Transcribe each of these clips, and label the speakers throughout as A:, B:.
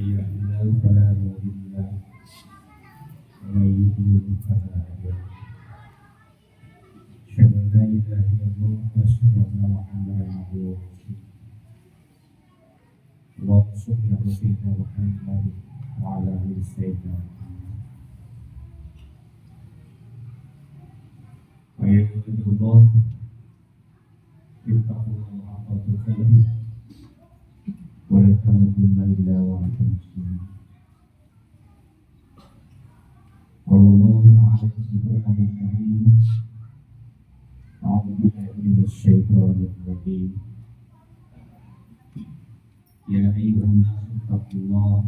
A: يهده فلا مضل له ومن يضلل فلا هادي له أشهد أن لا إله إلا الله وأشهد أن محمدا عبده ورسوله اللهم صل على سيدنا محمد وعلى آل سيدنا محمد ويا عباد الله اتقوا الله حق تقاته ولا تموتن إلا وأنتم مسلمون قال الله تعالى في القرآن الكريم أعوذ بالله من الشيطان الرجيم يا أيها الناس اتقوا الله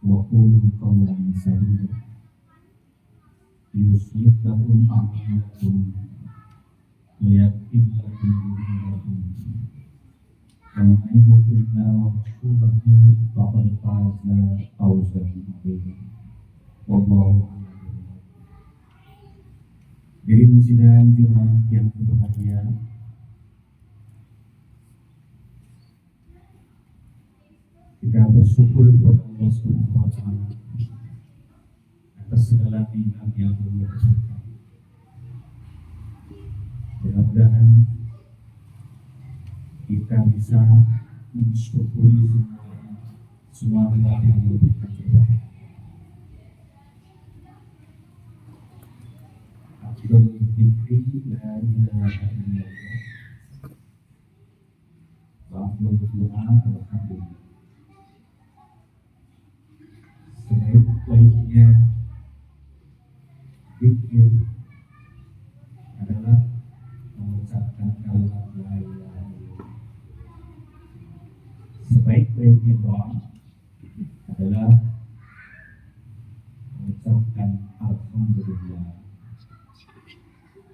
A: وقولوا قولا سديدا يصلح لكم أعمالكم ويغفر لكم ذنوبكم ومن يطع الله ورسوله فقد فاز فوزا عظيما والله أعلم. Jadi sidang Jumat yang berbahagia, kita bersyukur kepada Allah Subhanahu wa taala atas segala nikmat yang Allah berikan. Mudah-mudahan kita bisa mensyukuri semua nikmat yang Allah berikan kepada kita. Afdhalul dzikri la ilaha illallah wa afdhalud du'a alhamdulillah. Sebaik-baiknya zikir adalah mengucapkan kalimat la ilaha illallah. Sebaik-baiknya doa adalah mengucapkan alhamdulillah.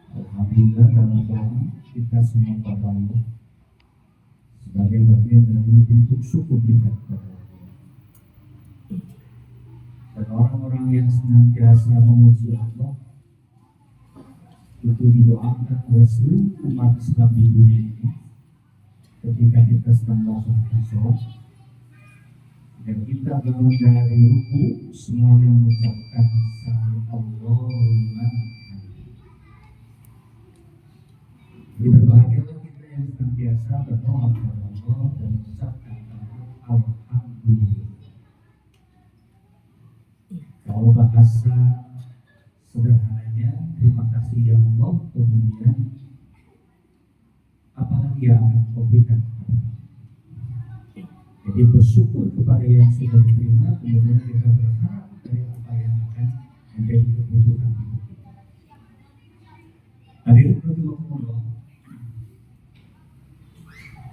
A: Alhamdulillah dalam doa kita semua pada Allah sebagai bagian dari bentuk syukur kita kepada Allah. Dan orang-orang yang senantiasa memuji Allah itu didoakan oleh seluruh umat Islam di dunia ini ketika kita sedang melaksanakan sholat dan kita bangun dari ruku semuanya mengucapkan sami Allahu liman hamidah. Jadi berbahagialah kita yang senantiasa berdoa kepada Allah dan mengucapkan alhamdulillah. Kalau bahasa sederhananya terima kasih ya Allah, kemudian apalagi yang akan kau berikan. Jadi bersyukur kepada yang sudah diterima, kemudian kita berharap dari apa yang akan menjadi kebutuhan hidup kita. Hadirin rahimakumullah,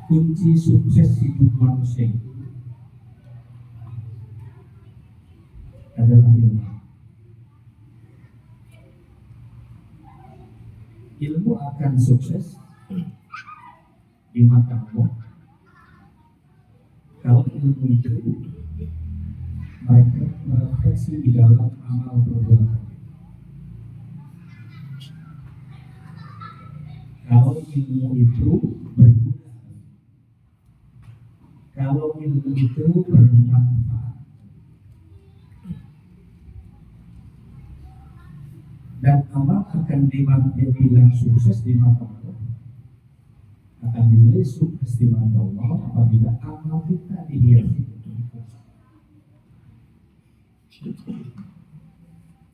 A: kunci sukses hidup manusia itu adalah ilmu. Ilmu akan sukses di mata Allah kalau ilmu itu mereka merefleksi di dalam amal perbuatan. Kalau ilmu itu berguna, kalau ilmu itu bermanfaat, dan amal akan dibilang sukses di mata Allah, akan dinilai sukses di mata Allah apabila amal kita dihiasi ikhlas.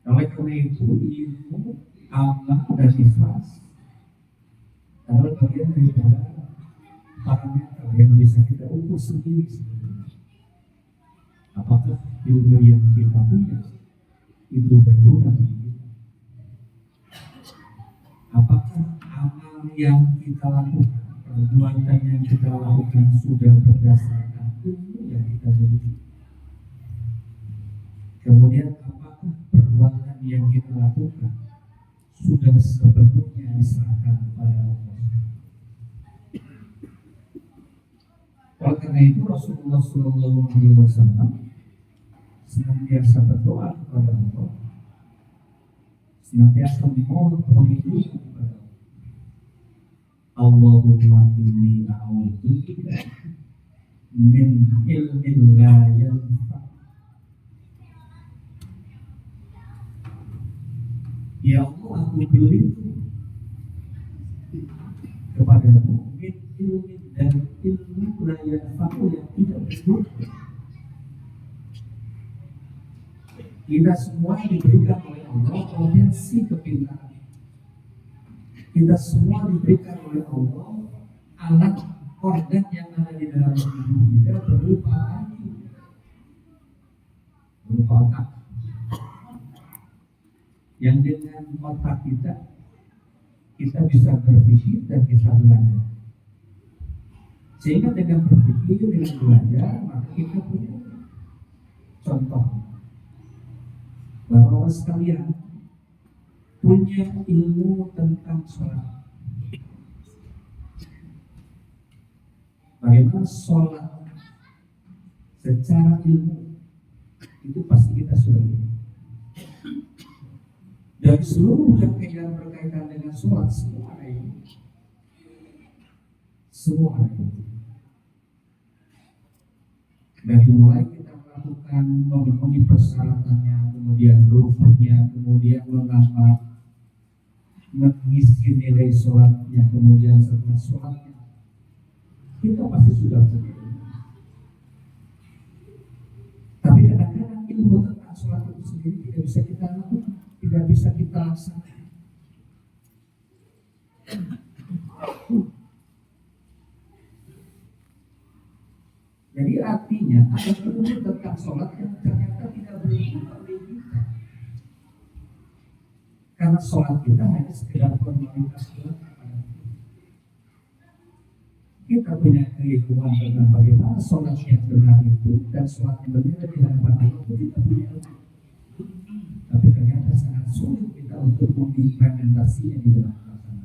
A: Oleh karena itu ilmu, amal dan ikhlas adalah bagian daripada parameter yang bisa kita ukur sendiri sebenarnya. Apakah ilmu yang kita punya itu berguna bagi kita? Apakah amal yang kita lakukan, perbuatan yang kita lakukan sudah berdasarkan ilmu yang kita miliki? Kemudian apakah perbuatan yang kita lakukan sudah sepenuhnya diserahkan kepada Allah? Oleh karena itu Rasulullah SAW senantiasa berdoa kepada Allah, senantiasa memohon perlindungan kepada Allah. Allahumma inni a'udzubika min ilmin la yanfa. Ya Allah, aku beri kepadamu min ilmin dan ilmu la yanfa yang tidak berguna. Kita semua diberikan oleh Allah potensi kepintaran. Kita semua diberikan oleh Allah alat organ yang ada di dalam tubuh kita berupa IQ, berupa otak. Yang dengan otak kita bisa berpikir dan bisa belajar. Sehingga dengan berpikir, dengan belajar, maka kita punya contoh. Bapak-bapak sekalian, punya ilmu tentang sholat. Bagaimana sholat secara ilmu itu pasti kita sudah punya. Dari seluruh yang berkaitan dengan sholat, semua ada ini. Semua ada ini. Dari mulai kita melakukan memenuhi persyaratannya, kemudian rukunnya, kemudian mengisi nilai sholatnya, kemudian setelah sholatnya, kita pasti sudah punya. Tapi kadang-kadang ilmu tentang sholat itu sendiri tidak bisa kita lakukan, tidak bisa kita laksanakan. Jadi artinya ada ilmu tentang sholat yang ternyata tidak berguna bagi kita. Karena sholat kita hanya sekedar formalitas belaka. Kita punya keilmuan tentang bagaimana sholat yang benar itu dan sholat yang benar di hadapan Allah itu kita punya. Tapi ternyata sangat sulit kita untuk mengimplementasinya di dalam masyarakat.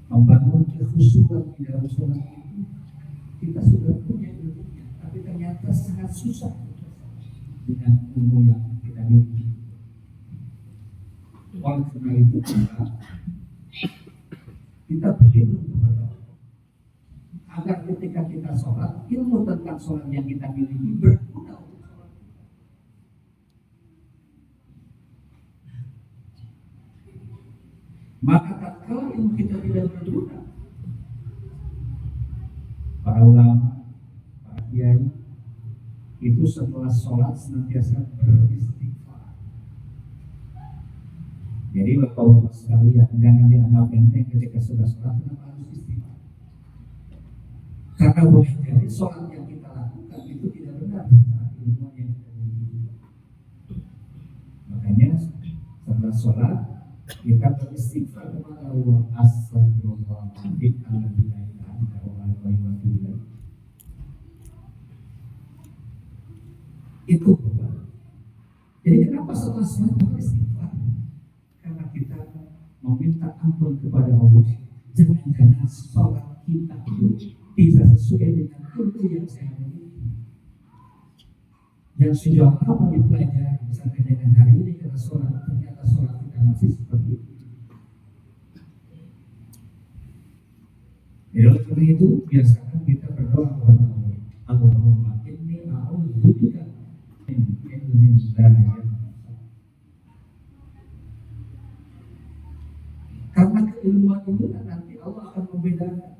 A: Membangun kekhusyuan di dalam sholat itu kita sudah punya ilmunya, tapi ternyata sangat susah dengan ilmu yang kita miliki. Oleh karena itu kita berlindung kepada Allah agar ketika kita sholat, ilmu tentang sholat yang kita miliki berguna untuk sholat kita. Maka tatkala ilmu kita tidak berguna, para ulama, para kiai itu setelah sholat senantiasa beristighfar. Jadi bapak-bapak sekalian, jangan dianggap enteng ketika sudah sholat, kenapa harus istighfar? Karena boleh jadi sholat yang kita lakukan itu tidak benar secara ilmu yang kita miliki. Makanya setelah sholat kita beristighfar kepada Allah, astagfirullahaladzim, itu benar. Jadi kenapa setelah sholat beristighfar? Karena kita meminta ampun kepada Allah. Jangan-jangan sholat kita itu tidak sesuai dengan ilmu yang saya miliki. Dan sudah lama dipelajari sampai dengan hari ini kita sholat, ternyata sholat kita masih seperti itu. Jadi oleh karena itu biasakan kita berdoa kepada Allah. Allahumma inni a'udzubika min ilmin la yanfa. Karena keilmuan itu nanti Allah akan membedakan.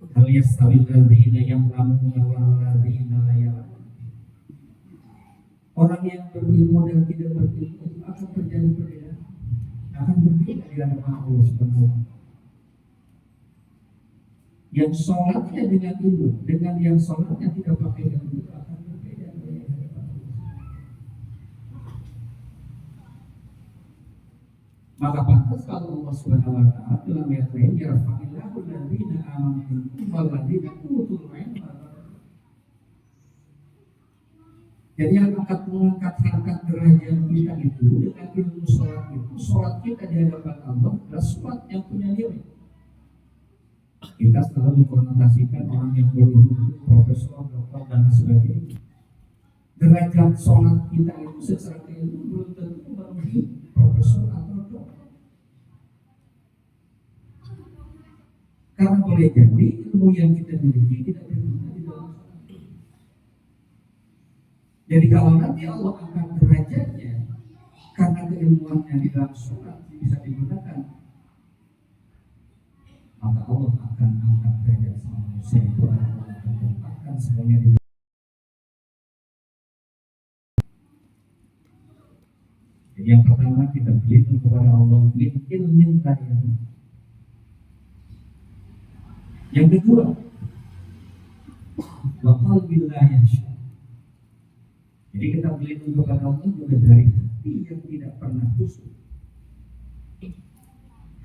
A: Hal yastawil ladzina ya'lamuna wal ladzina la ya'lamun. Orang yang berilmu dan tidak berilmu itu akan terjadi perbedaan. Akan berbeda di hadapan Allah Subhanahu wa taala. Yang sholatnya dengan ilmu, dengan yang sholatnya tidak pakai ilmu itu akan berbeda dari hadapan Allah. Maka pantas kalau Allah Subhanahu wa taala dalam ayat lain yarfa'illahu alladziina aamanu minkum wal ladziina utul ilma. Jadi yang akan mengangkat harkat derajat kita itu dengan ilmu sholat itu, sholat kita di hadapan Allah adalah sholat yang punya nilai. Kita selalu mengkonotasikan orang yang berilmu, profesor, doktor dan sebagainya. Derajat sholat kita itu secara ilmu belum tentu memenuhi profesor atau doktor. Karena boleh jadi ilmu yang kita miliki tidak berguna di dalam sholat. Jadi kalau nanti Allah angkat derajatnya karena keilmuannya di dalam sholat bisa digunakan, maka Allah akan angkat derajat semua manusia itu, Allah akan tempatkan semuanya di dalam. Jadi yang pertama kita berlindung kepada Allah min ilmin tayamum. Yang kedua, wa qalbil la yakhsha. Jadi kita berlindung kepada Allah juga dari hati yang tidak pernah khusyuk,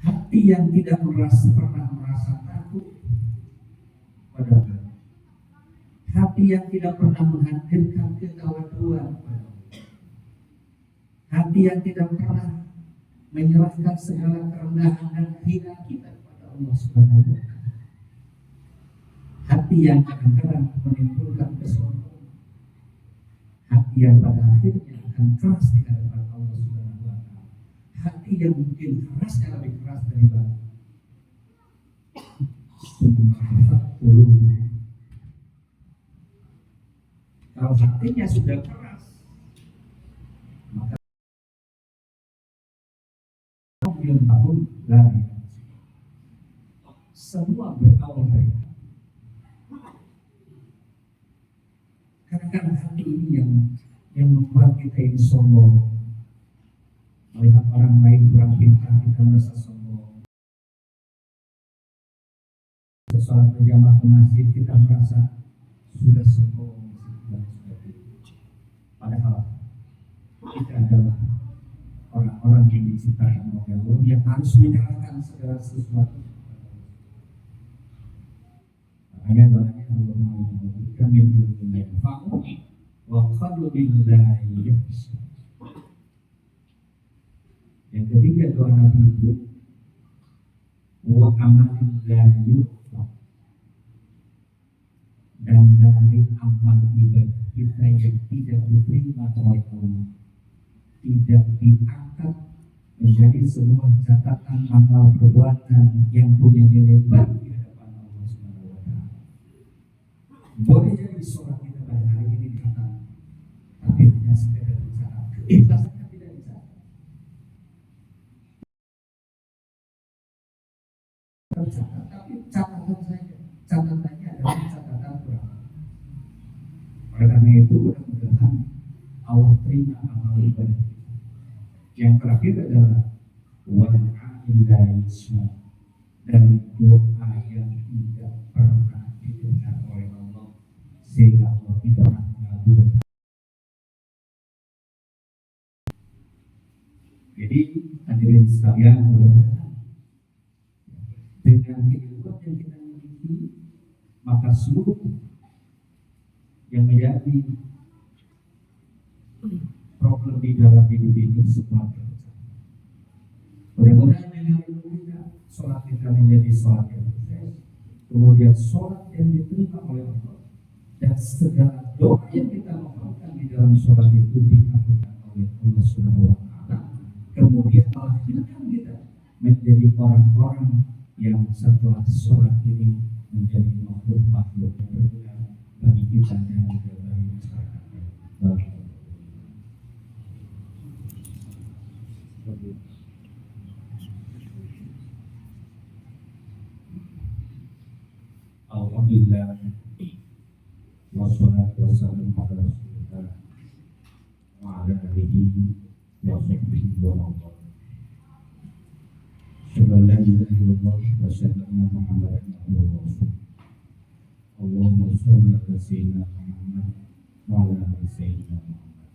A: hati yang tidak pernah merasa takut pada Allah, hati yang tidak pernah menghadirkan ketawaduan, hati yang tidak pernah menyerahkan segala kerendahan dan hina kita kepada Allah Subhanahu wa Ta'ala. Hati yang kadang-kadang menimbulkan kesombongan, hati yang pada akhirnya akan keras di hadapan Allah Subhanahu wa Ta'ala, hati yang mungkin kerasnya lebih keras dari batu. Kalau hatinya sudah keras, maka tahun lari semua berawal dari karena hati ini yang membuat kita ini sombong. Melihat orang lain kurang pintar, kita merasa sombong. Sesaat berjamaah ke masjid, kita merasa sudah sombong. Padahal kita adalah orang-orang yang diciptakan oleh Allah, yang harus menyerahkan segala sesuatu. Makanya doanya Allahumma inna min ilmin yanfa'u wa qalbin la yakhsha. Yang ketiga doa Nabi itu wa amalin la yuqta, dan dari amal ibadah kita yang tidak diterima oleh Allah, tidak diangkat menjadi sebuah catatan amal perbuatan yang punya nilai baik di hadapan Allah Subhanahu wa Ta'ala. Boleh jadi sholat kita pada hari ini dicatat, tapi hanya sekedar dicatat. Keikhlasannya tidak dicatat. Tercatat, tapi catatan saja. Catatannya adalah catatan kurang. Oleh karena itu, mudah-mudahan Allah terima amal ibadah. Yang terakhir adalah wa'ilaihisma, dari doa yang tidak pernah didengar oleh Allah sehingga Allah tidak pernah mengabulkan. Jadi hadirin sekalian, mudah-mudahan dengan kehidupan yang kita miliki, maka seluruh yang menjadi problem di dalam hidup ini semua terpecah. Mudah-mudahan dengan ilmu kita, sholat kita menjadi sholat yang sukses, kemudian sholat yang diterima oleh Allah, dan segala doa yang kita mohonkan di dalam sholat itu dikabulkan oleh Allah Subhanahu wa Ta'ala. Kemudian melahirkan kita menjadi orang-orang yang setelah sholat ini menjadi makhluk-makhluk yang berguna bagi kita dan juga bagi masyarakat. Alhamdulillah, wassalatu wassalamu ala Rasulillah wa ala alihi wa sahbihi wa man wala. Syukur la ilaha illallah wa syahadu anna Muhammadan abduhu wa rasuluh. Allahumma shalli ala sayyidina Muhammad wa ala ali sayyidina Muhammad.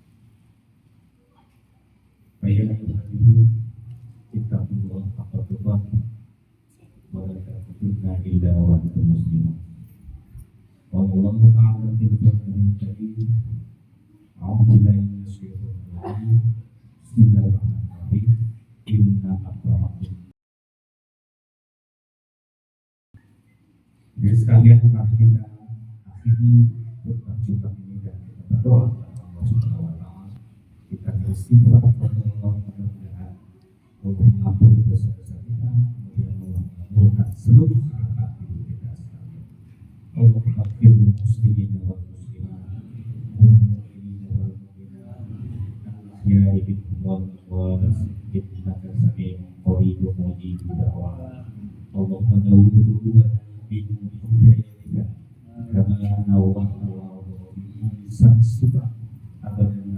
A: Baiklah hadirin, ittaqullah haqqa tuqatih wa la tamutunna illa wa antum muslimun. Wallahu a'lam bil-qur'anil karim. A'udzu billahi minasyaitonir rajim. Bismillahirrahmanirrahim. Inna akramakum. Jadi sekalian mari kita akhiri perjumpaan ini dan kita berdoa kepada Allah Subhanahu wa Ta'ala. Kita beristighfar kepada Allah, mudah-mudahan Allah mengampuni dosa-dosa kita, kemudian Allah mengabulkan seluruh harapan bahwa Allah menawwiruna binur hidayatika kama nawwara Allah bi lisan sifat abadan